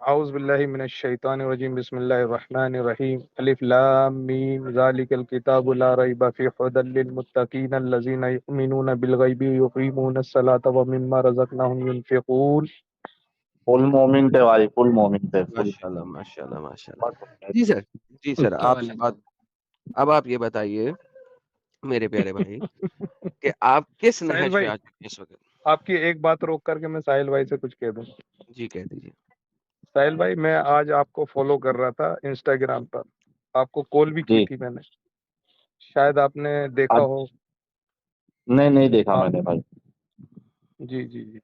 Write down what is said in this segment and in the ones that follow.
औज़ु बिल्लाहि मिनश शैतानिर रजीम बिस्मिल्लाहिर रहमानिर रहीम अलिफ लाम मीम ज़ालिकल किताबु ला रैब फीह हुदल लिल मुत्तकीन अल्लज़ीना युमिनूना बिल गैबि व युक़ीमूनस सलाता व मिम्मा रज़क़नाहुम युनफ़िक़ून। फुल मोमिन थे भाई, फुल मोमिन थे, फुल। माशाल्लाह, माशाल्लाह, माशाल्लाह। जी सर, जी सर, क्या आपसे बात अब आप ये बताइए मेरे प्यारे भाई कि आप किस साहिल नहज पे भाई, आ चुके हैं इस वक़्त? आपकी एक बात रोक करके मैं साहिल भाई से कुछ कह दूं। जी, कह दीजिए। साहिल भाई, मैं आज आपको फॉलो कर रहा था इंस्टाग्राम पर, आपको कॉल भी की जी। थी मैंने, शायद आपने देखा आज हो। नहीं, नहीं देखा आप मैंने भाई। जी जी जी,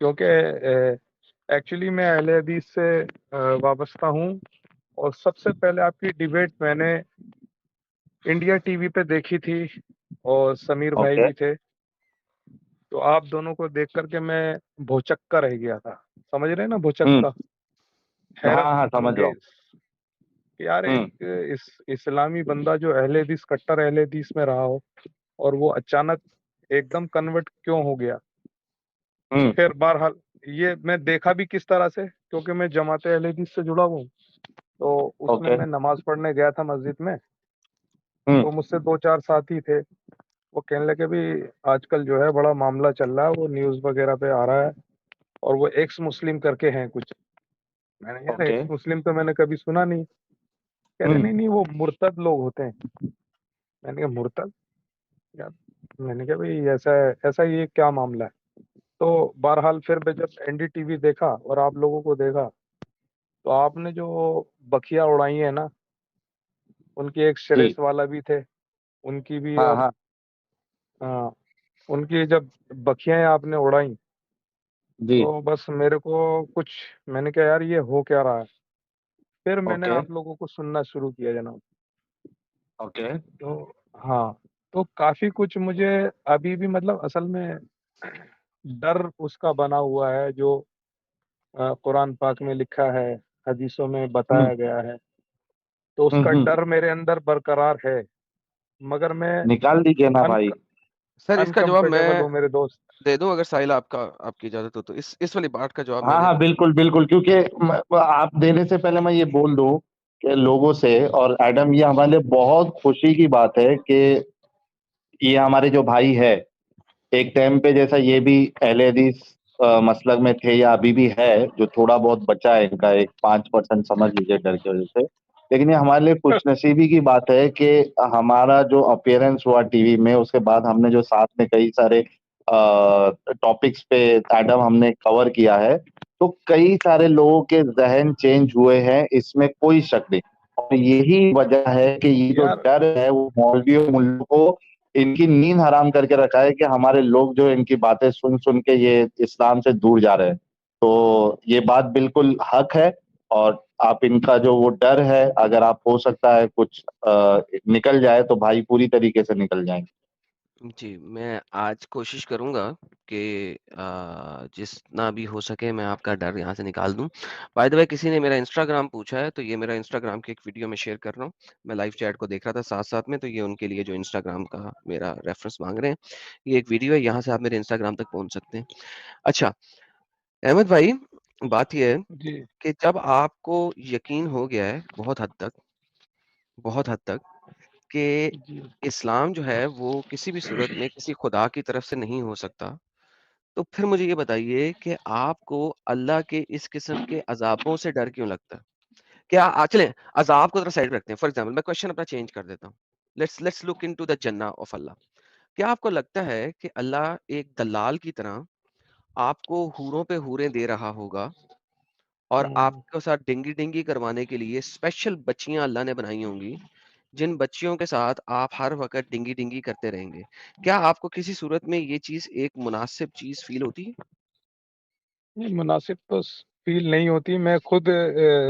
क्योंकि एक्चुअली मैं अहले हदीस से वाबस्ता हूँ, और सबसे पहले आपकी डिबेट मैंने इंडिया टीवी पे देखी थी, और समीर भाई ओके। भी थे। तो आप दोनों को देख करके मैं भौचक्का रह गया था, समझ रहे हैं ना, हम्म। भौचक्का, हाँ हैरत हाँ, समझ रहा हूँ। अंगेज कि यार एक हम्म। इस्लामी बंदा जो अहले हदीस, कट्टर अहले हदीस में रहा हो, और वो अचानक एकदम कन्वर्ट क्यों हो गया। हम्म। फिर बहरहाल ये मैं देखा भी किस तरह से, क्योंकि मैं जमात अहले हदीस से जुड़ा हूँ। तो उसमें ओके। मैं नमाज पढ़ने गया था मस्जिद में। हम्म। तो मुझसे दो चार साथी थे, वो कहने लगे भी आजकल जो है बड़ा मामला चल रहा है, वो न्यूज़ वगैरह पे आ रहा है, और वो एक्स मुस्लिम करके हैं कुछ। मैंने यार ओके। एक्स मुस्लिम तो मैंने कभी सुना नहीं। कह रहे हम्म। नहीं नहीं, वो मुर्तद लोग होते हैं। मैंने कहा मुर्तद यार, मैंने कहा भाई ऐसा है, ऐसा ये क्या मामला है। तो बहरहाल फिर मैं जब एनडीटीवी देखा और आप लोगों को देखा, तो आपने जो बखिया उड़ाई है ना, उनके एक जी। श्रेष्ठ वाला भी थे, उनकी भी, हाँ और हाँ। हाँ, उनकी जब बखियां आपने उड़ाई, जी। तो बस मेरे को कुछ, मैंने कहा यार ये हो क्या रहा है। फिर मैंने ओके। आप लोगों को सुनना शुरू किया जनाब। ओके। तो हाँ, तो काफी कुछ मुझे अभी भी, मतलब असल में डर उसका बना हुआ है जो कुरान पाक में लिखा है, हदीसों में हम्म। बताया गया है। तो उसका हम्म। डर मेरे अंदर बरकरार है, मगर मैं निकाल दीजिए ना अन भाई। सर इसका जवाब अनकंफर्टेबल मैं हूँ मेरे दोस्त। दे दूँ अगर साहिल आपकी इजाज़त हो तो? इस वाली बात का जवाब मैं हाँ दे हाँ, दूँ? बिल्कुल बिल्कुल, क्योंकि आप देने से पहले मैं ये बोल दूं कि लोगों से, और एडम, ये हमारे लिए बहुत खुशी की बात है कि ये हमारे जो भाई है, एक टाइम पे जैसा ये भी अहले हदीस मसलक में थे, या अभी भी है, जो थोड़ा बहुत बचा है इनका, एक 5% समझ लीजिए डर की वजह से। लेकिन ये हमारे लिए खुशनसीबी की बात है कि हमारा जो अपीयरेंस हुआ टीवी में, उसके बाद हमने जो साथ में कई सारे टॉपिक्स पे एडम हमने कवर किया है, तो कई सारे लोगों के जहन चेंज हुए हैं, इसमें कोई शक नहीं। और यही वजह है कि ये जो यार डर है वो मौलवी और मुल्लों को इनकी नींद हराम करके रखा है, कि हमारे लोग जो इनकी बातें सुन सुन के ये इस्लाम से दूर जा रहे हैं। तो ये बात बिल्कुल हक है। और आप इनका जो वो डर है, अगर आप हो सकता है कुछ निकल जाए, तो भाई पूरी तरीके से निकल जाएंगे। जी, मैं आज कोशिश करूँगा कि जितना भी हो सके मैं आपका डर यहाँ से निकाल दूँ। बाय द वे किसी ने मेरा इंस्टाग्राम पूछा है, तो ये मेरा इंस्टाग्राम की एक वीडियो मैं शेयर कर रहा हूँ। मैं लाइव चैट को देख रहा था साथ-साथ में, तो ये उनके लिए जो इंस्टाग्राम का मेरा रेफ़रेंस माँग रहे हैं। ये एक वीडियो है, यहाँ से आप मेरे इंस्टाग्राम तक पहुँच सकते हैं। अच्छा, अहमद भाई, बात ये है जी कि जब आपको यकीन हो गया है बहुत हद तक कि जी, इस्लाम जो है वो किसी भी सूरत में किसी खुदा की तरफ से नहीं हो सकता, तो फिर मुझे ये बताइए कि आपको अल्लाह के इस किस्म के अज़ाबों से डर क्यों लगता है? क्या चलें अज़ाब को ज़रा साइड रखते हैं। फॉर एग्ज़ाम्पल मैं क्वेश्चन अपना चेंज कर देता हूँ। Let's let's look into the Jannah of Allah. क्या आपको लगता है कि अल्लाह एक दलाल की तरह आपको हूरों पे हूरें दे रहा होगा और हम्म, आपके साथ डिंगी-डिंगी करवाने के लिए स्पेशल बच्चियाँ अल्लाह ने बनाई होंगी, जिन बच्चियों के साथ आप हर वक़्त डिंगी-डिंगी करते रहेंगे? क्या आपको किसी सूरत में ये चीज़ एक मुनासिब चीज़ फ़ील होती है? नहीं मुनासिब तो फील नहीं होती। मैं खुद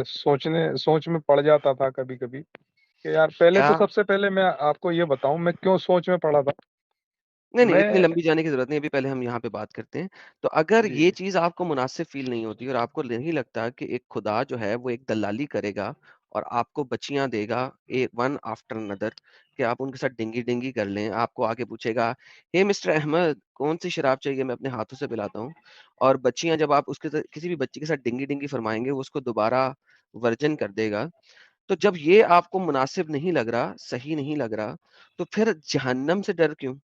सोच में पड़ जाता था कभी कभी कि यार, पहले क्या तो सबसे पहले मैं आपको ये बताऊं मैं क्यों सोच में पड़ा था। नहीं, नहीं, इतनी मैं लंबी जाने की ज़रूरत नहीं है, अभी पहले हम यहाँ पे बात करते हैं। तो अगर जी ये चीज़ आपको मुनासिब फ़ील नहीं होती और आपको नहीं लगता कि एक खुदा जो है वो एक दलाली करेगा और आपको बच्चियाँ देगा वन आफ्टर अनदर, कि आप उनके साथ डिंगी-डिंगी कर लें, आपको आके पूछेगा, "हे मिस्टर अहमद, कौन-सी शराब चाहिए? मैं अपने हाथों से पिलाता हूँ।" और बच्चियाँ जब आप उसके साथ किसी भी बच्ची के साथ डिंगी-डिंगी फरमाएँगे, वो उसको दोबारा वर्जन कर देगा। तो जब ये आपको मुनासिब नहीं लग रहा, सही नहीं लग रहा, तो फिर जहन्नम से डर क्यों?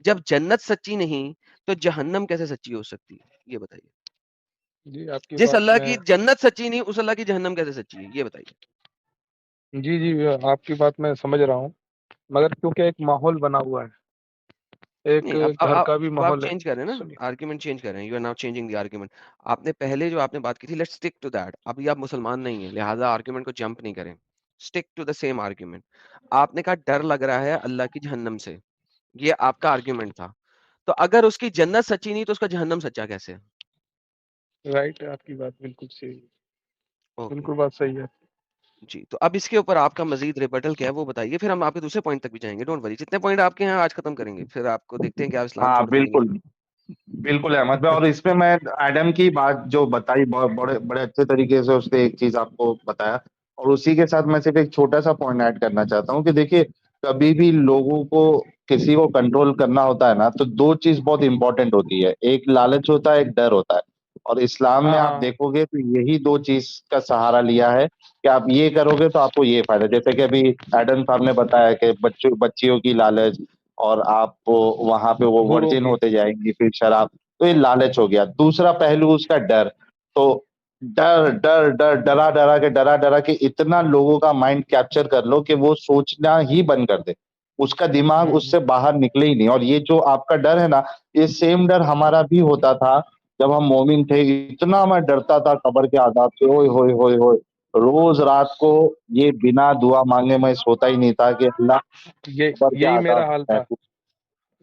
जब जन्नत सच्ची नहीं, तो जहन्नम कैसे सच्ची हो सकती है? ये बताइए। जी, आपकी जिस बात अल्लाह की मैं जन्नत सच्ची नहीं, उस अल्लाह की जहन्नम कैसे सच्ची है? ये बताइए। जी, जी, आपकी बात मैं समझ रहा हूँ, मगर क्योंकि एक माहौल बना हुआ है, एक नहीं, अब अब घर अब का भी अब आप माहौल है। चेंज कर रहे हैं ना, सुनिए, आर्गुमेंट चेंज कर रहे हैं। You are now changing the argument. आपने पहले जो आपने बात की थी, लेट्स स्टिक टू दैट। अभी आप मुसलमान नहीं हैं, लिहाजा आर्गुमेंट को जंप नहीं करें। Stick to the same argument. आपने कहा डर लग रहा है अल्लाह की जहन्नम से, ये आपका आर्गुमेंट था। तो अगर उसकी जन्नत सच्ची नहीं, तो उसका जहन्नम सच्चा कैसे है? राइट, आपकी बात बिल्कुल सही है, ओके, बिल्कुल बात सही है। जी। तो अब इसके ऊपर आपका मज़ीद रिबटल क्या है वो बताइए, फिर हम आपके दूसरे पॉइंट तक भी जाएँगे, डोंट वरी। जितने पॉइंट आपके हैं आज खत्म करेंगे, फिर आपको देखते हैं कि आप इस्लाम हाँ, छोड़ते हैं कि नहीं बिल्कुल। छोड़ते। बिल्कुल अहमद भाई, और इसमें मैं एडम की बात जो बताई बहुत बड़े बड़े अच्छे तरीके से उसने एक चीज आपको बताया, और उसी के साथ मैं सिर्फ एक छोटा सा पॉइंट ऐड करना चाहता हूँ कि देखिए, कभी भी लोगों को किसी को कंट्रोल करना होता है ना, तो दो चीज बहुत इंपॉर्टेंट होती है, एक लालच होता है, एक डर होता है। और इस्लाम में हाँ, आप हाँ, देखोगे तो यही दो चीज का सहारा लिया है कि आप ये करोगे तो आपको ये फायदा, जैसे कि अभी एडम साहब ने बताया कि बच्चियों की लालच, और आप वहां पे वो हूरों वर्जिन की। होते जाएंगी, फिर शराब, तो ये लालच हो गया। दूसरा पहलू उसका डर। तो डर डर डर डरा डरा के इतना लोगों का माइंड कैप्चर कर लो कि वो सोचना ही बंद कर दे, उसका दिमाग हुँ, उससे बाहर निकले ही नहीं। और ये जो आपका डर है ना, ये सेम डर हमारा भी होता था जब हम मोमिन थे। इतना मैं डरता था कब्र के आदाब से, ओए होए होए होए। रोज रात को ये बिना दुआ मांगे मैं सोता ही नहीं था कि अल्लाह ये कब्र के यही आदाब मेरा हाल से था, महफूज।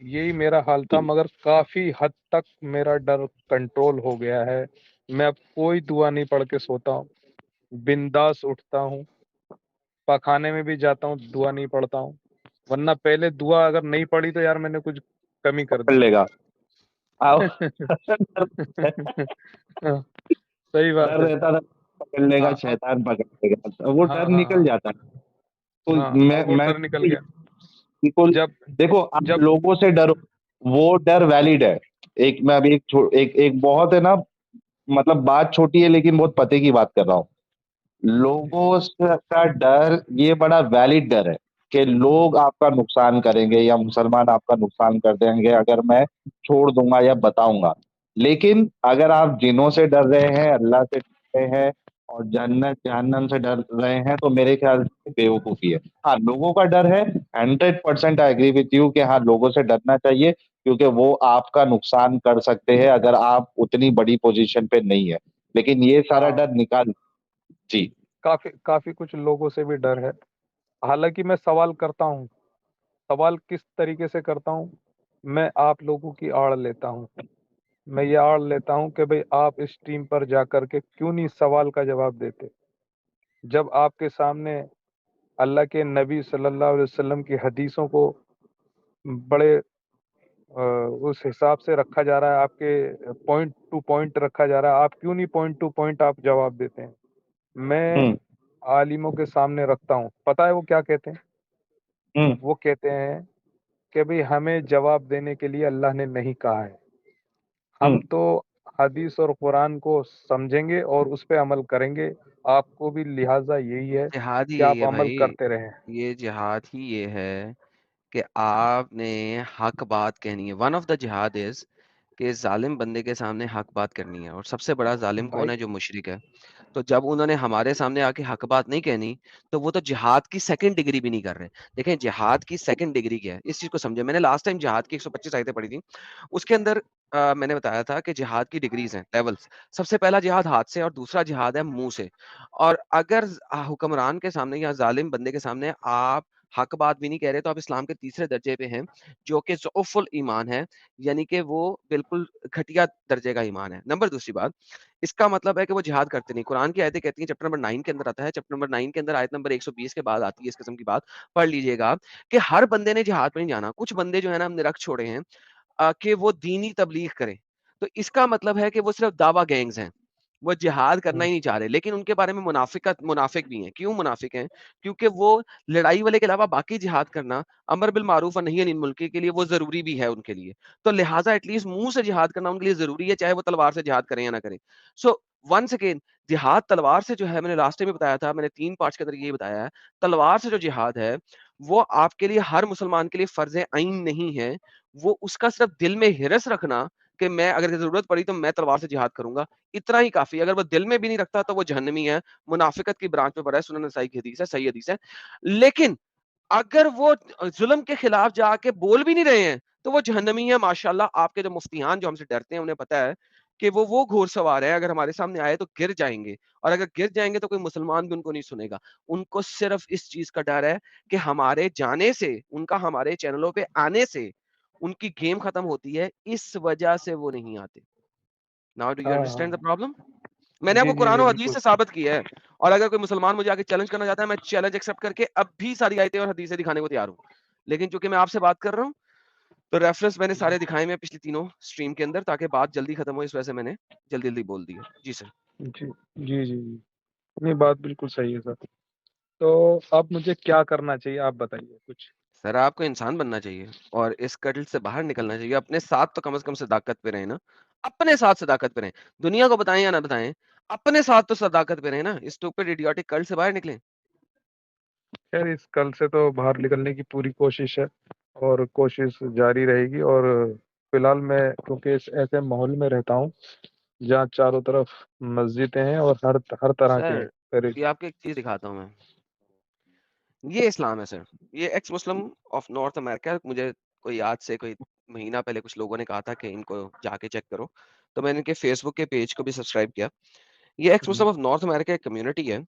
यही मेरा हाल था, जी। मगर काफ़ी हद तक मेरा डर कंट्रोल हो गया है। मैं अब कोई दुआ नहीं पढ़ के सोता हूँ, बिंदास उठता हूँ, पखाने में भी जाता हूँ, दुआ नहीं पढ़ता हूँ, वरना पहले दुआ अगर नहीं पढ़ी तो यार मैंने कुछ कमी कर पकड़ दी। लेगा। आओ। हाँ, सही बात डर है। रहता था पकड़ लेगा, हाँ, शैतान पकड़ लेगा, तो वो हाँ, डर हाँ, निकल हाँ, जाता है। तो हाँ, मैं अब वो मैं डर निकल गया। बिल्कुल। जब देखो, आप जब लोगों से डरो, वो डर वैलिड है। एक मैं अभी एक बहुत है ना, मतलब बात छोटी है लेकिन बहुत पते की बात कर रहा हूँ। लोगों का डर ये बड़ा वैलिड डर है कि लोग आपका नुकसान करेंगे या मुसलमान आपका नुकसान कर देंगे अगर मैं छोड़ दूंगा या बताऊंगा। लेकिन अगर आप जिनों से डर रहे हैं, अल्लाह से डर रहे हैं, और जन्नत जहन्नम से डर रहे हैं, तो मेरे ख्याल से बेवकूफी है। हाँ, लोगों का डर है, 100% आई एग्री विथ यू कि हाँ, लोगों से डरना चाहिए, क्योंकि वो आपका नुकसान कर सकते हैं अगर आप उतनी बड़ी पोजीशन पे नहीं है। लेकिन ये सारा हाँ, डर निकाल। जी। काफ़ी काफ़ी कुछ लोगों से भी डर है। हालाँकि मैं सवाल करता हूँ, सवाल किस तरीके से करता हूँ, मैं आप लोगों की आड़ लेता हूँ। मैं ये आड़ लेता हूँ कि भई आप इस टीम पर जाकर के क्यों नहीं सवाल का जवाब देते? जब आपके सामने अल्लाह के नबी सल्लल्लाहु अलैहि वसल्लम की हदीसों को बड़े उस हिसाब से रखा जा रहा है, आपके पॉइंट टू पॉइंट रखा जा रहा है, आप क्यों नहीं पॉइंट टू पॉइंट आप जवाब देते हैं? मैं हम्म। आलिमों के सामने रखता हूँ, पता है वो क्या कहते हैं? हम्म। वो कहते हैं कि भई हमें जवाब देने के लिए अल्लाह ने नहीं कहा है। हम हम्म। तो हदीस और कुरान को समझेंगे और उस पे अमल करेंगे। आपको भी लिहाज़ा यही है जिहाद ही कि यही आप है अमल भाई। करते रहें। ये जिहाद ही ये है कि आपने हक बात कहनी है। वन ऑफ द जिहाद इज़ कि ज़ालिम बंदे के सामने हक बात करनी है, और सबसे बड़ा ज़ालिम कौन भाई है? जो मुशरिक है। तो जब उन्होंने हमारे सामने आके हक बात नहीं कहनी, तो वो तो जिहाद की सेकंड डिग्री भी नहीं कर रहे। देखें, जिहाद की सेकंड डिग्री क्या है? इस चीज़ को समझें। मैंने लास्ट टाइम जिहाद की 125 आयतें पढ़ी थी। उसके अंदर मैंने बताया था कि जिहाद की डिग्रीज़ हैं, लेवल्स। सबसे पहला जिहाद हाथ से और दूसरा जिहाद है मुँह से। और अगर हुक्मरान के सामने या ज़ालिम बंदे के सामने आप हक बात भी नहीं कह रहे, तो आप इस्लाम के तीसरे दर्जे पे हैं, जो कि ज़ुअफ़ुल ईमान है, यानी कि वो बिल्कुल घटिया दर्जे का ईमान है। नंबर दूसरी बात, इसका मतलब है कि वो जिहाद करते नहीं। कुरान की आयतें कहती हैं, चैप्टर नंबर 9 के अंदर आता है, चैप्टर नंबर 9 के अंदर आयत नंबर 120 के बाद आती है इस किस्म की बात, पढ़ लीजिएगा आप, कि हर बंदे ने जिहाद पे नहीं जाना। कुछ बंदे जो है ना, हमने रख छोड़े हैं कि वो दीनी तबलीग करें। तो इसका मतलब है कि वो सिर्फ़ दावा गैंग्स हैं। वो जिहाद करना ही नहीं चाह रहे, लेकिन उनके बारे में मुनाफिक भी हैं। क्यों मुनाफिक हैं? क्योंकि वो लड़ाई वाले के अलावा बाकी जिहाद करना, अमर बिल मारूफ और नही अनिल मुनकर के लिए वो ज़रूरी भी है उनके लिए। तो लिहाज़ा एटलीस्ट मुँह से जिहाद करना उनके लिए ज़रूरी है, चाहे वो तलवार से जिहाद करें या ना करें। सो वन्स अगेन, जिहाद तलवार से जो है, मैंने लास्ट टाइम भी बताया था, मैंने 3 पार्ट्स के अंदर ये बताया है, तलवार से जो जिहाद है, वो आपके लिए, हर मुसलमान के लिए फ़र्ज़-ए-ऐन नहीं है। वो उसका सिर्फ़ दिल में हिरस रखना कि मैं अगर ज़रूरत पड़ी तो मैं तलवार से जिहाद करूँगा, इतना ही काफ़ी है। अगर वो दिल में भी नहीं रखता तो वो जहन्नमी है, मुनाफ़िकत की ब्रांच में पड़ा है, सुनन नसाई की हदीस है, सही हदीस है। लेकिन अगर वो ज़ुल्म के खिलाफ जाके बोल भी नहीं रहे हैं, तो वो जहन्नमी है माशाअल्लाह। आपके जो मुफ्तियान जो हमसे डरते हैं, उन्हें पता है कि वो घुड़सवार है, अगर हमारे सामने आए तो गिर जाएँगे, और अगर गिर जाएँगे तो कोई मुसलमान भी उनको नहीं सुनेगा। उनको सिर्फ़ इस चीज़ का डर है कि हमारे जाने से, उनका हमारे चैनलों पे आने से उनकी गेम खत्म होती है, इस वजह से वो नहीं आते। नाउ डू यू हाँ, अंडरस्टैंड द हाँ। प्रॉब्लम? मैंने जी, आपको जी, कुरान जी, और हदीस बिल्कुल। से साबित किया है, और अगर कोई मुसलमान मुझे आके चैलेंज करना चाहता है, मैं चैलेंज एक्सेप्ट करके अब भी सारी आयतें और हदीसें दिखाने को तैयार हूँ। लेकिन चूँकि मैं आपसे बात कर रहा हूँ, तो रेफरेंस मैंने जी, सारे दिखाए हुए हैं पिछली तीनों स्ट्रीम के अंदर, ताकि बात जल्दी खत्म हो, इस वजह से मैंने जल्दी-जल्दी बोल दिया। जी सर। जी, जी, जी, जी। नहीं, बात बिल्कुल सही है सर। तो अब मुझे क्या करना चाहिए, आप बताइए कुछ? सर, आपको इंसान बनना चाहिए और इस कत्ल से बाहर निकलना चाहिए। अपने साथ तो कम से कम सदाकत पे रहें ना। अपने साथ सदाकत पे रहें। दुनिया को बताएँ या ना बताएँ, अपने साथ तो सदाकत पे रहें ना। इस स्टूपिड इडियोटिक कल्ट से बाहर निकलें। खैर, इस कल से तो बाहर निकलने की पूरी कोशिश है, और कोशिश जारी रहेगी। और फिलहाल मैं, क्योंकि इस ऐसे माहौल में रहता हूँ जहाँ चारों तरफ मस्जिदें हैं और हर तरह के सर, तरीके। ये आपको एक चीज़ दिखाता हूँ मैं। ये इस्लाम है सर। ये x Muslim of North America, मुझे कोई आज से कोई महीना पहले कुछ लोगों ने कहा था कि इनको जाके चेक करो। तो मैंने इनके फेसबुक के पेज को भी सब्सक्राइब किया। ये एक्स जी, मुस्लिम ऑफ नॉर्थ अमेरिका एक कम्युनिटी है।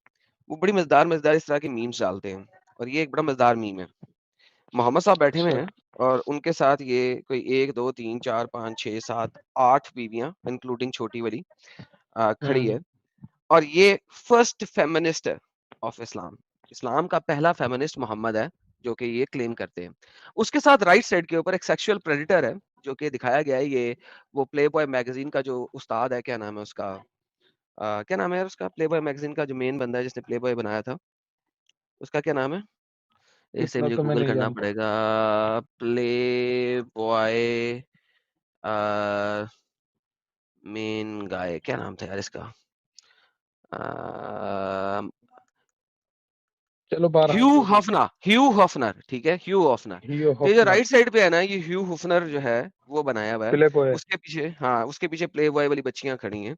वो बड़ी मज़ेदार-मज़ेदार इस तरह के मीम्स डालते हैं, और ये एक बड़ा मज़ेदार मीम है। मोहम्मद साहब बैठे हुए अच्छा। हैं, और उनके साथ ये कोई 1, 2, 3, 4, 5, 6, 7, 8 बीवियाँ इंक्लूडिंग छोटी वाली खड़ी हुँ, है। और ये फर्स्ट फेमिनिस्ट है ऑफ इस्लाम। इस्लाम का पहला फेमिनिस्ट मोहम्मद है, जो कि ये क्लेम करते हैं। उसके साथ राइट साइड के ऊपर एक सेक्सुअल प्रेडेटर है, जो कि दिखाया गया है। ये वो प्लेबॉय मैगज़ीन का जो उस्ताद है, क्या नाम है उसका? क्या नाम है यार उसका? प्लेबॉय मैगज़ीन का जो मेन बंदा है जिसने प्लेबॉय बनाया था, उसका क्या नाम है? इसे इतना मुझे तो मैं गूगल नहीं करना जानता। पड़ेगा। प्लेबॉय अ, मेन गाय क्या नाम था यार इसका? अ चलो, बहरहाल जो भी ह्यू हफनर, ठीक है? ह्यू हफनर। हियो तो ये जो हफ़नर, राइट साइड पे है ना, ये ह्यू हफनर जो है, वो बनाया हुआ है। प्लेबॉय। उसके पीछे, हाँ, उसके पीछे प्लेबॉय वाली बच्चियाँ खड़ी हैं,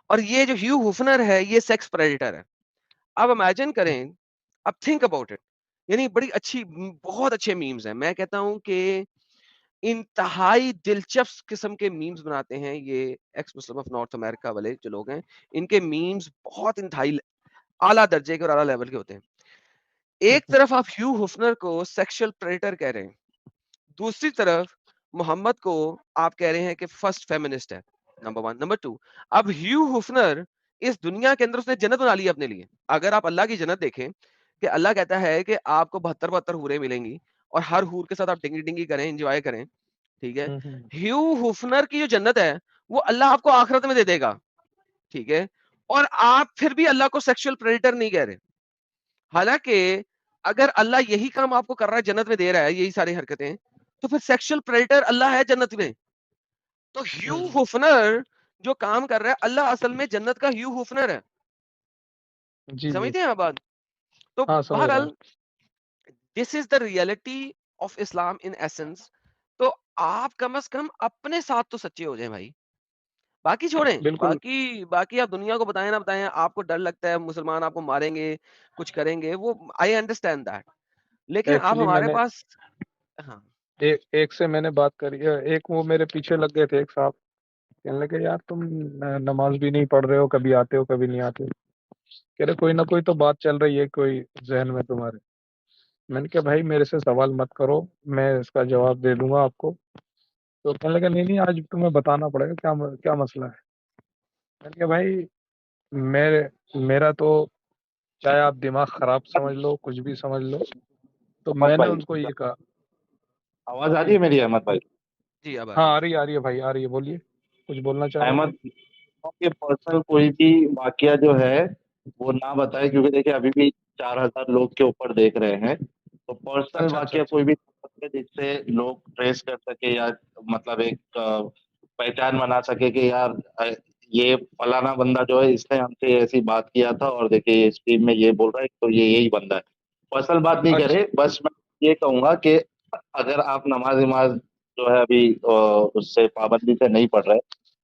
और ये जो ह्यू हफनर है, ये सेक्स प्रेडेटर है। अब इमेजिन करें, अब थिंक अबाउट इट। यानी बड़ी अच्छी बहुत अच्छे मीम्स हैं। मैं कहता हूँ कि इंतहाई दिलचस्प किस्म के मीम्स बनाते हैं ये x Muslim of North America वाले जो लोग हैं। इनके मीम्स बहुत इंतहाई आला दर्जे के और आला लेवल के होते हैं। हुँ, एक हुँ। तरफ आप ह्यू हफनर को सेक्सुअल प्रेडेटर कह रहे हैं, दूसरी तरफ मोहम्मद को आप कह रहे हैं कि फर्स्ट फेमिनिस्ट है। नंबर 1, नंबर 2, अब ह्यू हफनर इस दुनिया के अंदर उसने जन्नत बना ली है अपने लिए। अगर आप अल्लाह की जन्नत देखें, कि अल्लाह कहता है कि आपको 72-72 हूरें मिलेंगी, और हर हूर के साथ आप डिंगी-डिंगी करें, एन्जॉय करें, ठीक है? हुँ, हुँ। ह्यू हफनर की जो जन्नत है, वो अल्लाह आपको आखिरत में दे देगा, ठीक है? और आप फिर भी अल्लाह को सेक्सुअल प्रेडेटर नहीं कह रहे। हालाँकि अगर अल्लाह यही काम आपको कर रहा है, जन्नत में दे रहा है, यही सारी हरकतें, तो फिर सेक्सुअल प्रेडेटर अल्लाह है जन्नत में। तो ह्यू हुँ, हुँ। हुफनर जो काम कर रहा है, अल्लाह असल में जन्नत का ह्यू हुफनर है। जी, जी। समझते हैं आप बात? तो हाँ, समझ रहा हूँ। बहरहाल, this is the reality of Islam in essence. तो आप कम से कम अपने साथ तो सच्चे हो जाएँ भाई। बाकी छोड़ें, बिल्कुल, बाकी बाकी आप दुनिया को बताएँ ना बताएँ, आपको डर लगता है मुसलमान आपको मारेंगे, कुछ करेंगे, वो आई अंडरस्टैंड दैट। लेकिन आप एक्चुअली हमारे मैंने पास, हाँ। एक से मैंने बात करी है, एक वो मेरे पीछे लग गए थे एक साहब, कहने लगे, यार तुम नमाज़ भी नहीं पढ़ रहे हो, कभी आते हो, कभी नहीं आते हो। कह रहे, कोई ना कोई तो बात चल रही है कोई ज़हन में तुम्हारे। मैंने कहा, भाई मेरे से सवाल मत करो, मैं इसका जवाब दे दूँगा आपको। तो कहने लगा, नहीं, नहीं, आज तुम्हें बताना पड़ेगा, क्या मसला है? मैंने कहा, भाई मेरा तो, चाहे आप दिमाग खराब समझ लो, कुछ भी समझ लो, तो अहमद मैंने भाई, उनको ये कहा। आवाज आ रही जी। है मेरी अहमद भाई? जी, अब आ हाँ, रही है। आ रही है भाई, आ रही है, बोलिए, कुछ बोलना चाह रहे थे? अहमद कि पर्सनल कोई भी वाकया जो है वो ना बताए, क्योंकि देखिए अभी भी 4,000 लोग के ऊपर देख रहे हैं, तो पर्सनल अच्छा अच्छा वाकया अच्छा। कोई भी जिससे लोग ट्रेस कर सके, या मतलब एक पहचान बना सके कि यार ये फलाना बंदा जो है इसने हमसे ऐसी बात किया था, और देखिए ये स्ट्रीम में ये बोल रहा है, तो ये यही बंदा है। पर्सनल बात नहीं अच्छा करे, बस मैं ये कहूंगा कि अगर आप नमाज वमाज जो है अभी उससे पाबंदी से नहीं पढ़ रहे,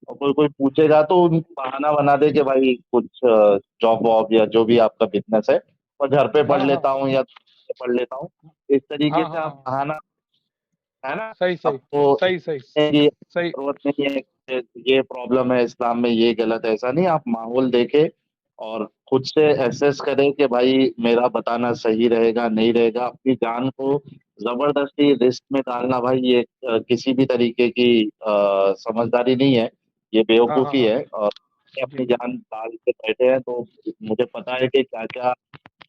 और कोई कोई पूछेगा तो बहाना बना दे कि भाई कुछ जॉब वॉब या जो भी आपका बिजनेस है, और घर पे हाँ पढ़ हाँ लेता हूँ या पढ़ लेता हूँ, इस तरीके हाँ से हाँ आप हाँ। बहाना, है ना। सही सही आपको सही सही ये सही। जरूरत नहीं है कि ये प्रॉब्लम है इस्लाम में, ये गलत है, ऐसा नहीं। आप माहौल देखे और खुद से एसेस करें कि भाई मेरा बताना सही रहेगा नहीं रहेगा। अपनी जान को जबरदस्ती रिस्क में डालना भाई, ये किसी भी तरीके की समझदारी नहीं है, ये हाँ हाँ बेवकूफ़ी हाँ। है। और जी अपनी जी। जान डाल के बैठे हैं, तो मुझे पता है कि क्या क्या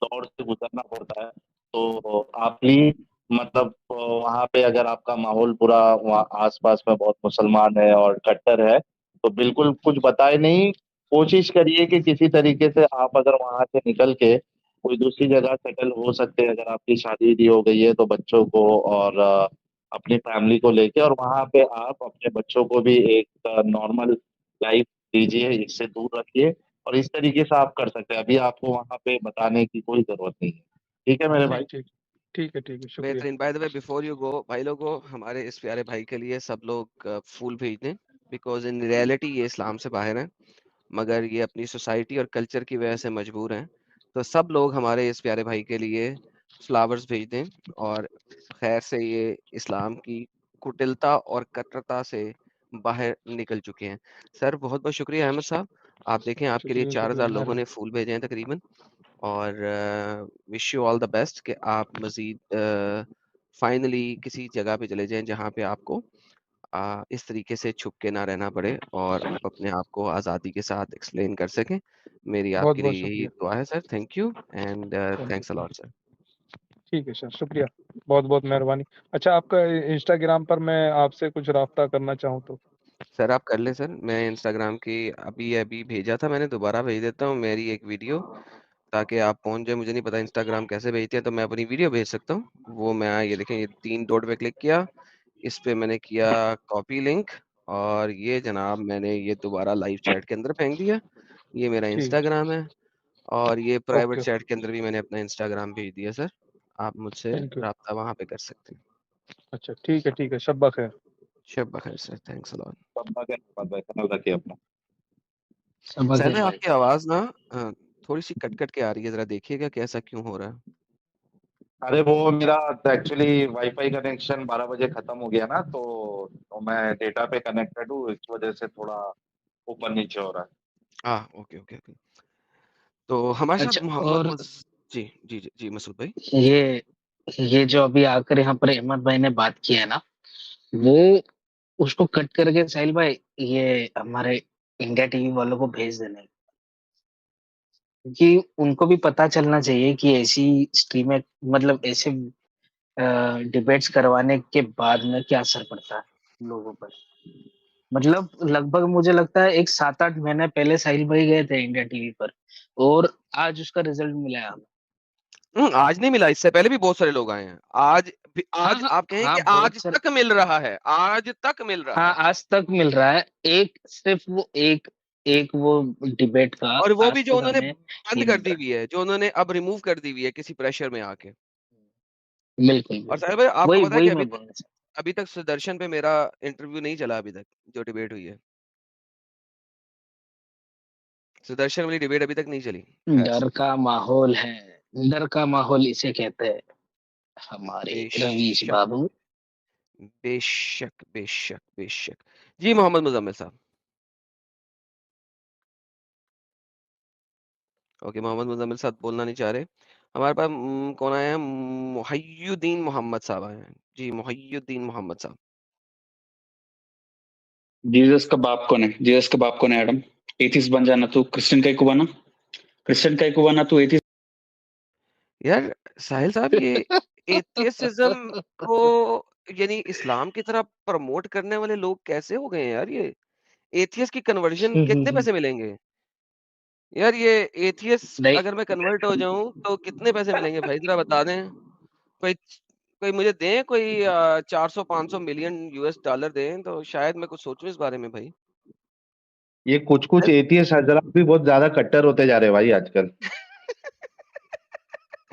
दौर से गुजरना पड़ता है। तो आप प्लीज मतलब वहाँ पे अगर आपका माहौल पूरा वहाँ आसपास में बहुत मुसलमान है और कट्टर है, तो बिल्कुल कुछ बताए नहीं। कोशिश करिए कि किसी तरीके से आप अगर वहाँ से निकल के कोई दूसरी जगह सेटल हो सकते हैं, अगर आपकी शादी वादी हो गई है तो बच्चों को और अपनी फैमिली को लेके, और वहाँ पे आप अपने बच्चों को भी एक नॉर्मल लाइफ दीजिए, इससे दूर रखिए। और इस तरीके से आप कर सकते हैं, अभी आपको वहां पे बताने की कोई जरूरत नहीं है। ठीक है मेरे नहीं भाई। ठीक। ठीक है शुक्रिया। बेहतरीन। By the way, before you go भाई लोगों, हमारे इस प्यारे भाई के लिए सब लोग फूल भेज दें, बिकॉज इन रियलिटी ये इस्लाम से बाहर है, मगर ये अपनी सोसाइटी और कल्चर की वजह से मजबूर हैं। तो सब लोग हमारे इस प्यारे भाई के लिए फ्लावर्स भेज दें, और खैर से ये इस्लाम की कुटिलता और कट्टरता से बाहर निकल चुके हैं। सर बहुत बहुत शुक्रिया अहमद साहब। आप देखें आपके लिए शुक्रिया शुक्रिया 4000 लोगों ने मेहरबानी। फूल भेजे हैं तकरीबन, और wish you all the best कि आप मज़ीद फाइनली किसी जगह पे चले जाएँ जहाँ पे आपको इस तरीके से छुप के ना रहना पड़े, और आप अपने आप को आज़ादी के साथ एक्सप्लेन कर सकें। मेरी बहुत आपके बहुत लिए यही शुक्रिया। दुआ है sir. Thank you and thank thanks a you. Lot sir. ठीक है सर शुक्रिया। बहुत बहुत मेहरबानी। अच्छा आपका इंस्टाग्राम पर मैं आपसे कुछ राब्ता करना चाहूँ तो। सर आप कर लें सर, मैं इंस्टाग्राम की अभी अभी भेजा था मैंने, दोबारा भेज देता हूँ मेरी एक वीडियो, ताकि आप पहुँच जाएँ। मुझे नहीं पता इंस्टाग्राम कैसे भेजते हैं, तो मैं अपनी वीडियो भेज सकता हूँ। वो मैं ये देखें, ये 3 डॉट पे क्लिक किया, इस पे मैंने किया कॉपी लिंक, और ये जनाब मैंने ये दोबारा लाइव चैट के अंदर फेंक दिया। ये मेरा ठीक है। इंस्टाग्राम है, और ये प्राइवेट ओके। चैट के अंदर भी मैंने अपना इंस्टाग्राम भेज दिया सर। आप मुझसे थैंक यू। राब्ता वहाँ पे कर सकते हैं। अच्छा ठीक है शब्बा खैर। शब बखैर सर, थैंक्स अ लॉट। सब भाई ख्याल रखिए अपना। समझ साहिल गए भाई भाई। आपकी आवाज़ ना थोड़ी-सी कट-कट के आ रही है, ज़रा देखिएगा कि ऐसा क्यों हो रहा है? अरे वो मेरा एक्चुअली वाईफाई कनेक्शन 12 बजे खत्म हो गया ना, तो मैं डेटा पे कनेक्टेड हूँ, इस वजह से थोड़ा ऊपर नीचे हो रहा है। Okay, okay, okay. तो हमारे साथ अच्छा, मोहम्मद और जी, मसूद भाई। ये ये जो अभी आकर यहाँ पर अहमद भाई ने बात की है ना, वो उसको कट करके साहिल भाई ये हमारे इंडिया टीवी वालों को भेज देने, कि उनको भी पता चलना चाहिए कि ऐसी स्ट्रीमें, मतलब ऐसे डिबेट्स करवाने के बाद में क्या असर पड़ता है लोगों पर। मतलब लगभग मुझे लगता है एक 7-8 महीने पहले साहिल भाई गए थे इंडिया टीवी पर, और आज उसका रिजल्ट मिला है हमें। आज नहीं मिला, इससे पहले भी बहुत सारे लोग आए हैं। हाँ आज हाँ आप कहें हाँ, कि बहुत आज सारे। तक मिल रहा है, आज तक मिल रहा हाँ, है। आज तक मिल रहा है। एक सिर्फ वो एक एक वो डिबेट का और वो भी आज जो तक उन्होंने हमें बंद नहीं कर मिल दी रहा हुई है, जो उन्होंने अब रिमूव कर दी हुई है किसी प्रेशर में आके। है। बिल्कुल और बिल्कुल। साहिल भाई आपको वही पता है कि वही मैं बोलना चाहता अभी तक सुदर्शन पे मेरा इंटरव्यू नहीं चला अभी तक, जो डिबेट हुई है। सुदर्शन वाली डिबेट अभी तक नहीं चली। हूँ। खैर डर से। का माहौल है। डर का माहौल इसे कहते हैं हमारे रवीश बेशक, बाबू। बेशक, बेशक, बेशक। जी मोहम्मद मुजम्मिल साहब। ओके, मोहम्मद मुजम्मिल साहब बोलना नहीं चाह रहे। हमारे पास कौन आया है? मुहय्युद्दीन मोहम्मद साहब आए हैं। जी मुहय्युद्दीन मोहम्मद साहब। जीसस का बाप कौन है? जीसस का बाप कौन है एडम? एथिस्ट बन जाना तू, क्रिश्चियन का बना, क्रिश्चियन का बना तू एथिस्ट। यार साहिल साहब, ये एथियसिज्म को यानी इस्लाम की तरह प्रमोट करने वाले लोग कैसे हो गए हैं यार ये? एथियस्ट की कन्वर्जन कितने पैसे मिलेंगे? यार ये एथियस्ट नहीं अगर मैं कन्वर्ट हो जाऊँ तो कितने पैसे मिलेंगे भाई ज़रा बता दें? कोई कोई मुझे दें कोई 400-500 मिलियन यूएस डॉलर दें तो शायद मैं कुछ सोचूँ इस बारे में भाई। ये कुछ एथियस्ट हजरात भी बहुत ज्यादा कट्टर होते जा रहे हैं भाई आजकल।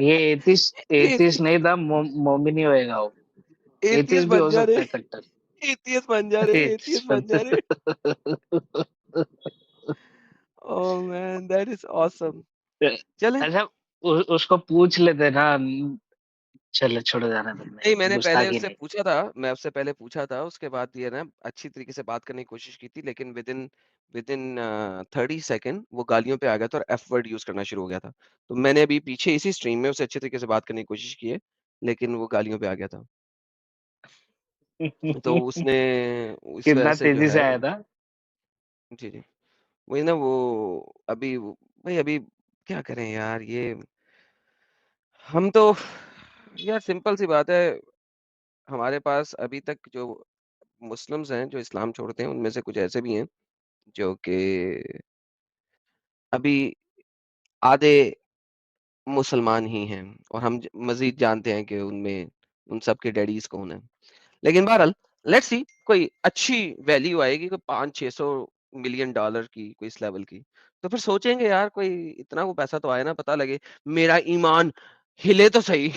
ये एथिस्ट एथि नहीं था, मोमिन ही होएगा वो। एथियस्ट एथिस्ट भी बन हो जा सकता रहे है कट्टर। एथियस्ट बन जा रहे एथियस्ट बन जा रहे। Oh man that is awesome. चलें अच्छा उसको पूछ लेते ना। चलो छोड़ो, जाने दो, नहीं मैंने पहले गुस्ताखी उससे नहीं। पूछा था, मैं उससे पहले पूछा था, उसके बाद ये ना अच्छी तरीके से बात करने की कोशिश की थी लेकिन विदिन 30 सेकंड वो गालियों पे आ गया था और एफ वर्ड यूज़ करना शुरू हो गया था। तो मैंने अभी पीछे इसी स्ट्रीम में उसे अच्छे तरीके से बात करने की कोशिश की है, लेकिन वो गालियों पे आ गया था। तो उसने इस वजह कितना से जो तेजी से है आया था। जी, जी। वही ना वो अभी भाई अभी क्या करें यार ये हम तो यार सिंपल सी बात है, हमारे पास अभी तक जो मुस्लिम्स हैं, जो इस्लाम छोड़ते हैं, उनमें से कुछ ऐसे भी हैं, जो कि अभी आधे मुसलमान ही हैं और हम ज मज़ीद जानते हैं कि उनमें उन सब के डैडीज़ कौन हैं। लेकिन बहरहाल लेट्स सी कोई अच्छी वैल्यू आएगी, कोई 500-600 मिलियन डॉलर की, कोई इस लेवल की, तो फिर सोचेंगे यार कोई इतना वो पैसा तो आए ना, पता लगे, मेरा ईमान हिले तो सही।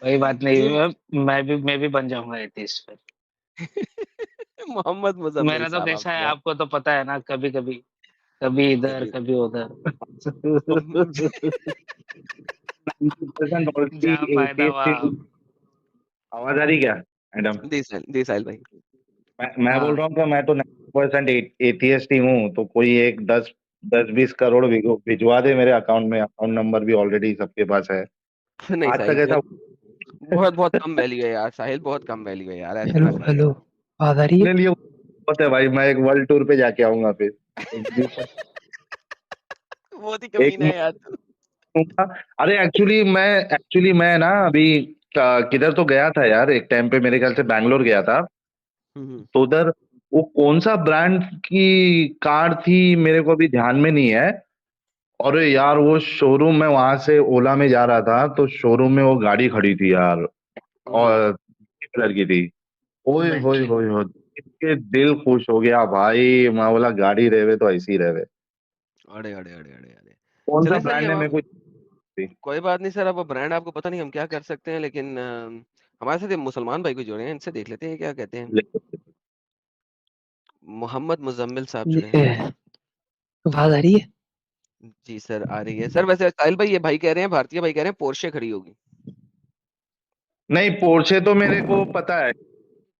कोई बात जी। नहीं, मैं भी बन जाऊंगा एथिस्ट फिर। मोहम्मद मुज़म्मिल मेरा तो साहब आप कैसा है जो हैं। आपको तो पता है ना, कभी कभी कभी इधर कभी कभी उधर। 90% ऑलरेडी जहाँ फायदा एथियस्ट वहाँ। ही। आवाज आ रही क्या मैडम? जी साहिल भाई। मैं बोल हाँ रहा हूँ कि मैं तो 90% एथियस्ट ही हूँ, तो कोई एक 10-20 करोड़ भिजवा दे मेरे अकाउंट में। अकाउंट नंबर भी ऑलरेडी सबके पास है। नहीं आज साहिल तक ऐसा बहुत कम वैल्यू है यार, साहिल बहुत कम वैल्यू है यार, ऐसे हेलो मत करिए। हेलो, आवाज आ रही है? अपने लिए बहुत है भाई। मैं एक वर्ल्ड टूर पे जाके आऊंगा फिर बहुत ही एक कमीना है यार तू। दूंगा। अरे एक्चुअली मैं ना अभी किधर तो गया था यार, एक टाइम पे मेरे ख्याल से बैंगलोर गया था। हुँ, तो उधर वो कौन सा ब्रांड की कार थी मेरे को अभी ध्यान में नहीं है। और यार वो शोरूम में, वहां से ओला में जा रहा था तो शोरूम में वो गाड़ी खड़ी थी यार, हुँ। और कलर की थी। ओए होए इन्वेंट्री। होए होए, इसके दिल खुश हो गया भाई। मैं बोला गाड़ी रहे तो ऐसी रहे। अड़े! कौन सा चलें सर ये ब्रांड है अब मेरे को कोई बात नहीं सर, अब वो ब्रांड आपको पता नहीं हम क्या कर सकते हैं लेकिन हमारे साथ ये मुसलमान भाई को जुड़े हैं, इनसे देख लेते हैं क्या कहते हैं। मोहम्मद मुज़म्मिल साहब जुड़े हैं। ये, आवाज आ रही है? जी सर, आ रही है। सर वैसे साहिल भाई ये भाई कह रहे हैं, भारतीय भाई कह रहे हैं पोर्शे खड़ी होगी। नहीं, पोर्शे तो मेरे को पता है।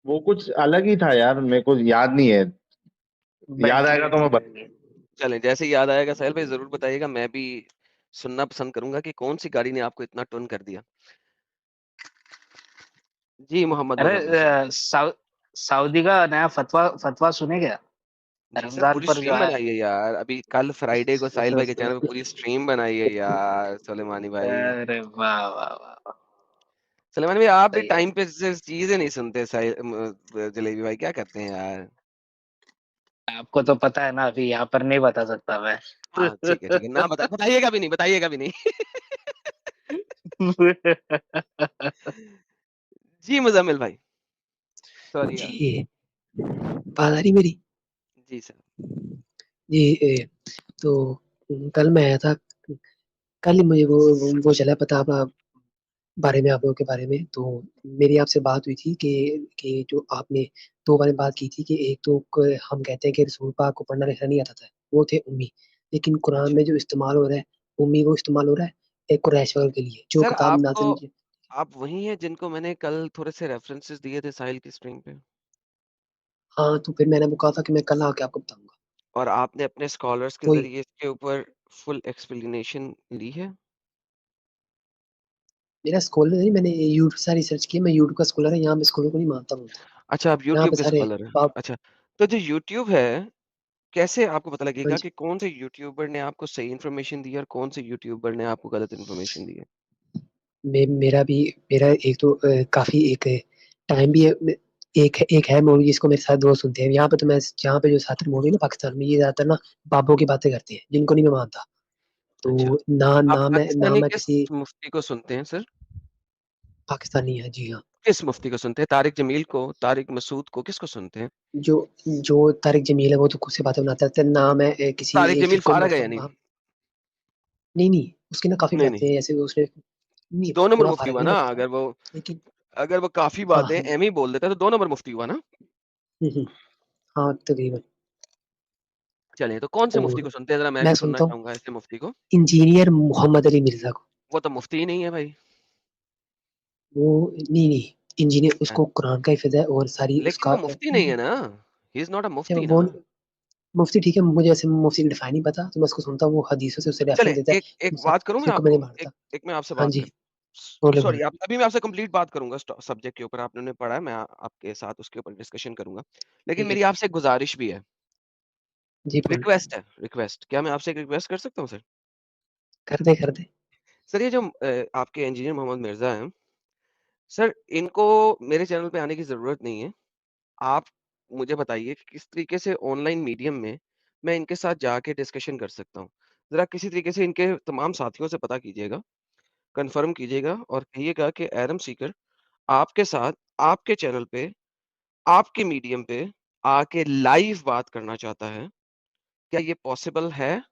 वो कुछ अलग ही था यार, मेरे को याद नहीं है। याद बेंटली आएगा तो मैं बेंटली होगी। चलें, जैसे ही याद आएगा साहिल भाई ज़रूर बताइएगा, मैं भी सुनना पसंद करूँगा कि कौन-सी गाड़ी ने आपको इतना टर्न कर दिया। जी, मोहम्मद अरे मुज़म्मिल साहब। सऊदी का नया फतवा फतवा सुने क्या? जी सर, रमजान पूरी पर जो स्ट्रीम आया। बनाई है यार। अभी कल फ्राइडे को साहिल भाई के चैनल पे पूरी स्ट्रीम बनाई है यार, सुलेमानी भाई। अरे वाह वाह वाह। सुलेमानी भाई आप भी सही है। टाइम पे चीज़ें नहीं सुनते जलेबी भाई क्या करते हैं यार? आपको तो पता है ना, अभी यहाँ पर नहीं बता सकता मैं। हाँ, ठीक है। ना बताइएगा भी नहीं। जी, मुज़म्मिल भाई। सॉरी यार। जी, आवाज आ रही मेरी? जी सर। जी तो कल मैं आया था। कल ही मुझे वो चला पता आप बारे में, आप लोगों के बारे में। तो मेरी आपसे बात हुई थी कि जो आपने 2 बार बात की थी कि एक तो हम कहते हैं कि रसूल पाक को पढ़ना लिखना नहीं आता था, वो थे उम्मी। लेकिन कुरान अच्छा। में जो इस्तेमाल हो रहा है, उम्मी वो इस्तेमाल हो रहा है एक कुरैश वगैरह के लिए जो सर किताब नाज़िल। आप वही हैं जिनको मैंने कल थोड़े से रेफरेंसेस दिए थे साहिल की स्ट्रीम पे? हाँ, तो फिर मैंने वो कहा था कि मैं कल आके आपको बताऊंगा। और आपने अपने स्कॉलर्स के वही ज़रिए इसके ऊपर फुल एक्सप्लेनेशन ली है? मेरा स्कॉलर नहीं, मैंने यूट्यूब से रिसर्च किया। मैं यूट्यूब का स्कॉलर है, यहाँ मैं स्कॉलर को नहीं मानता हूँ। अच्छा, आप यहाँ यूट्यूब पे के सारे स्कॉलर हैं। बाप। अच्छा, तो जो यूट्यूब है, कैसे आपको पता हाँ लगेगा जी, कि कौन से यूट्यूबर ने आपको सही इन्फॉर्मेशन दी है और कौन से यूट्यूबर ने आपको गलत इन्फॉर्मेशन दी है? मेरा एक तो काफी एक टाइम भी है। एक है मूवी जिसको मेरे साथ दोस्त सुनते हैं। यहाँ पे तो मैं जहाँ पे जो ज्यादातर मूवी ना पाकिस्तान में, ये ज्यादातर ना बाबों की बातें करते हैं, जिनको नहीं मैं मानता। अच्छा। तो आप ना पाकिस्तानी मैं किस किसी मुफ्ती को सुनते हैं सर? पाकिस्तानी है, जी हाँ। किस मुफ्ती को सुनते हैं? तारिक जमील को, तारिक मसूद को, किसको सुनते हैं? जो तारिक जमील है वो तो खुद से बातें बनाता है। ना मैं किसी तारिक एक जमील फिर को फारग है या मतलब नहीं? नहीं, उसकी ना काफ़ी नहीं, बातें ऐसे उसने नहीं 2 नंबर पूरा मुफ्ती फ़र्क हुआ नहीं ना, बट लेकिन अगर वो काफ़ी हाँ, बातें हाँ। एम ही बोल देता है तो 2 नंबर मुफ्ती हुआ ना? हुँ। हाँ, तकरीबन। चलिए, तो कौन से मुफ्ती और को सुनते हैं? ज़रा मैं मैं भी सुनना सुनता हूँ चाहूँगा ऐसे मुफ्ती को। इंजीनियर मोहम्मद अली मिर्ज़ा को। वो तो मुफ्ती ही नहीं है भाई। वो नहीं, इंजीनियर हैं? उसको कुरान का हिफ़्ज़ है और सारी लेकिन उसका वो मुफ्ती नहीं है ना। ही इज़ नॉट अ जब मुफ्ती वो ना। मुफ्ती ठीक है, मुझे ऐसे मुफ्ती की डिफाइन नहीं पता, तो मैं उसको सुनता हूँ, वो हदीसों से उसे चलें, रेफरेंस देता है। एक एक उस बात करूँ मैं हदीसों को मैं नहीं आपको? मानता। एक मैं आपसे हाँ बात जी, कर बोले। सॉरी आप अभी मैं आपसे कंप्लीट बात करूँगा सब्जेक्ट के ऊपर, आपने पढ़ा है, मैं आपके साथ उसके ऊपर डिस्कशन करूँगा। लेकिन ठीक है, मेरी आपसे एक गुज़ारिश भी है, जी बोलें। रिक्वेस्ट। क्या मैं आपसे एक रिक्वेस्ट कर सकता हूँ सर? कर दे। सर ये जो आपके इंजीनियर मोहम्मद मिर्ज़ा हैं, सर इनको मेरे चैनल पे आने की ज़रूरत नहीं है। आप मुझे बताइए कि किस तरीके से ऑनलाइन मीडियम में मैं इनके साथ जाके डिस्कशन कर सकता हूँ? ज़रा किसी तरीके से इनके तमाम साथियों से पता कीजिएगा, कन्फर्म कीजिएगा और कहिएगा कि एडम सीकर आपके साथ, आपके चैनल पे, आपके मीडियम पे आके लाइव बात करना चाहता है। क्या ये पॉसिबल है?